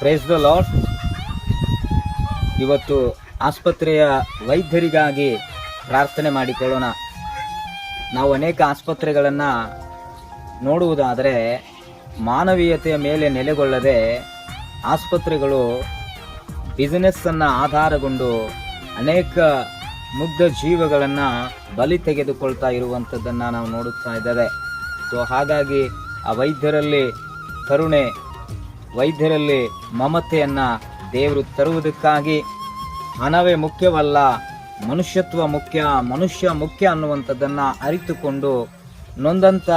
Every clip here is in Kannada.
Praise the lord. ಇವತ್ತು ಆಸ್ಪತ್ರೆಯ ವೈದ್ಯರಿಗಾಗಿ ಪ್ರಾರ್ಥನೆ ಮಾಡಿಕೊಳ್ಳೋಣ. ನಾವು ಅನೇಕ ಆಸ್ಪತ್ರೆಗಳನ್ನು ನೋಡುವುದಾದರೆ ಮಾನವೀಯತೆಯ ಮೇಲೆ ನೆಲೆಗೊಳ್ಳದೆ ಆಸ್ಪತ್ರೆಗಳು ಬಿಸಿನೆಸ್ಸನ್ನು ಆಧಾರಗೊಂಡು ಅನೇಕ ಮುಗ್ಧ ಜೀವಗಳನ್ನು ಬಲಿ ತೆಗೆದುಕೊಳ್ತಾ ಇರುವಂಥದ್ದನ್ನು ನಾವು ನೋಡುತ್ತಾ ಇದ್ದೇವೆ. ಸೊ ಹಾಗಾಗಿ ಆ ವೈದ್ಯರಲ್ಲಿ ಕರುಣೆ, ವೈದ್ಯರಲ್ಲಿ ಮಮತೆಯನ್ನು ದೇವರು ತರುವುದಕ್ಕಾಗಿ ಹಣವೇ ಮುಖ್ಯವಲ್ಲ, ಮನುಷ್ಯತ್ವ ಮುಖ್ಯ, ಮನುಷ್ಯ ಮುಖ್ಯ ಅನ್ನುವಂಥದ್ದನ್ನು ಅರಿತುಕೊಂಡು ನೊಂದಂಥ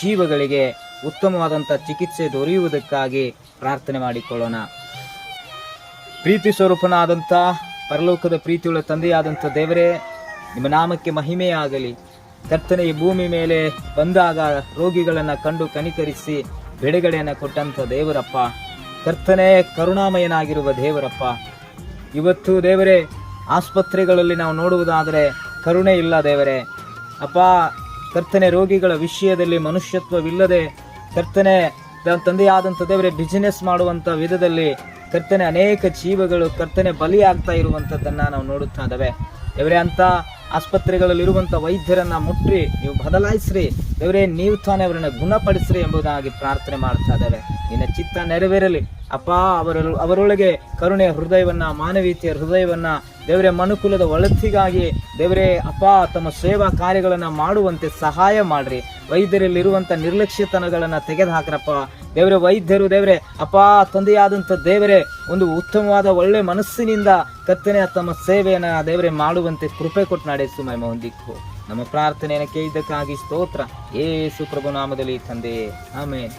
ಜೀವಗಳಿಗೆ ಉತ್ತಮವಾದಂಥ ಚಿಕಿತ್ಸೆ ದೊರೆಯುವುದಕ್ಕಾಗಿ ಪ್ರಾರ್ಥನೆ ಮಾಡಿಕೊಳ್ಳೋಣ. ಪ್ರೀತಿ ಸ್ವರೂಪನಾದಂಥ ಪರಲೋಕದ ಪ್ರೀತಿಯುಳ್ಳ ತಂದೆಯಾದಂಥ ದೇವರೇ, ನಿಮ್ಮ ನಾಮಕ್ಕೆ ಮಹಿಮೆಯಾಗಲಿ. ಕರ್ತನೆ, ಈ ಭೂಮಿ ಮೇಲೆ ಬಂದಾಗ ರೋಗಿಗಳನ್ನು ಕಂಡು ಕನಿಕರಿಸಿ ಬಿಡುಗಡೆಯನ್ನು ಕೊಟ್ಟಂಥ ದೇವರಪ್ಪ, ಕರ್ತನೆ ಕರುಣಾಮಯನಾಗಿರುವ ದೇವರಪ್ಪ. ಇವತ್ತು ದೇವರೇ, ಆಸ್ಪತ್ರೆಗಳಲ್ಲಿ ನಾವು ನೋಡುವುದಾದರೆ ಕರುಣೆ ಇಲ್ಲ ದೇವರೇ ಅಪ್ಪ. ಕರ್ತನೆ, ರೋಗಿಗಳ ವಿಷಯದಲ್ಲಿ ಮನುಷ್ಯತ್ವವಿಲ್ಲದೆ ಕರ್ತನೆ ತಂದೆಯಾದಂಥ ದೇವರೇ ಬಿಸಿನೆಸ್ ಮಾಡುವಂಥ ವಿಧದಲ್ಲಿ ಕರ್ತನೆ ಅನೇಕ ಜೀವಗಳು ಕರ್ತನೆ ಬಲಿಯಾಗ್ತಾ ಇರುವಂಥದ್ದನ್ನು ನಾವು ನೋಡುತ್ತಾ ಇದ್ದೇವೆ ದೇವರೇ. ಅಂಥ ಆಸ್ಪತ್ರೆಗಳಲ್ಲಿರುವಂಥ ವೈದ್ಯರನ್ನು ಮುಟ್ಟಿ ನೀವು ಬದಲಾಯಿಸ್ರಿ ದೇವರೇ, ನೀವು ತಾನೇ ಅವರನ್ನು ಗುಣಪಡಿಸ್ರಿ ಎಂಬುದಾಗಿ ಪ್ರಾರ್ಥನೆ ಮಾಡ್ತಾ ಇದ್ದೇವೆ. ನಿನ್ನ ಚಿತ್ತ ನೆರವೇರಲಿ ಅಪ್ಪ. ಅವರೊಳಗೆ ಕರುಣೆಯ ಹೃದಯವನ್ನು, ಮಾನವೀಯತೆಯ ಹೃದಯವನ್ನು ದೇವರೇ, ಮನುಕುಲದ ಒಳತಿಗಾಗಿ ದೇವರೇ ಅಪ್ಪ ತಮ್ಮ ಸೇವಾ ಕಾರ್ಯಗಳನ್ನು ಮಾಡುವಂತೆ ಸಹಾಯ ಮಾಡ್ರಿ. ವೈದ್ಯರಲ್ಲಿರುವಂಥ ನಿರ್ಲಕ್ಷ್ಯತನಗಳನ್ನು ತೆಗೆದುಹಾಕ್ರಪ್ಪ ದೇವರೇ. ವೈದ್ಯರು ದೇವರೇ ಅಪ್ಪ ತಂದೆಯಾದಂಥ ದೇವರೇ, ಒಂದು ಉತ್ತಮವಾದ ಒಳ್ಳೆ ಮನಸ್ಸಿನಿಂದ ಕರ್ತನೆ ತಮ್ಮ ಸೇವೆಯನ್ನು ದೇವರೇ ಮಾಡುವಂತೆ ಕೃಪೆ ಕೊಟ್ಟು ನಡೆಸು ಮಹಿಮೆ ಹೊಂದಿಕ್ಕು. ನಮ್ಮ ಪ್ರಾರ್ಥನೆಯನ್ನು ಕೇಳಿದ್ದಕ್ಕಾಗಿ ಸ್ತೋತ್ರ. ಯೇಸು ಪ್ರಭು ನಾಮದಲ್ಲಿ ತಂದೆಯೇ, ಆಮೆನ್.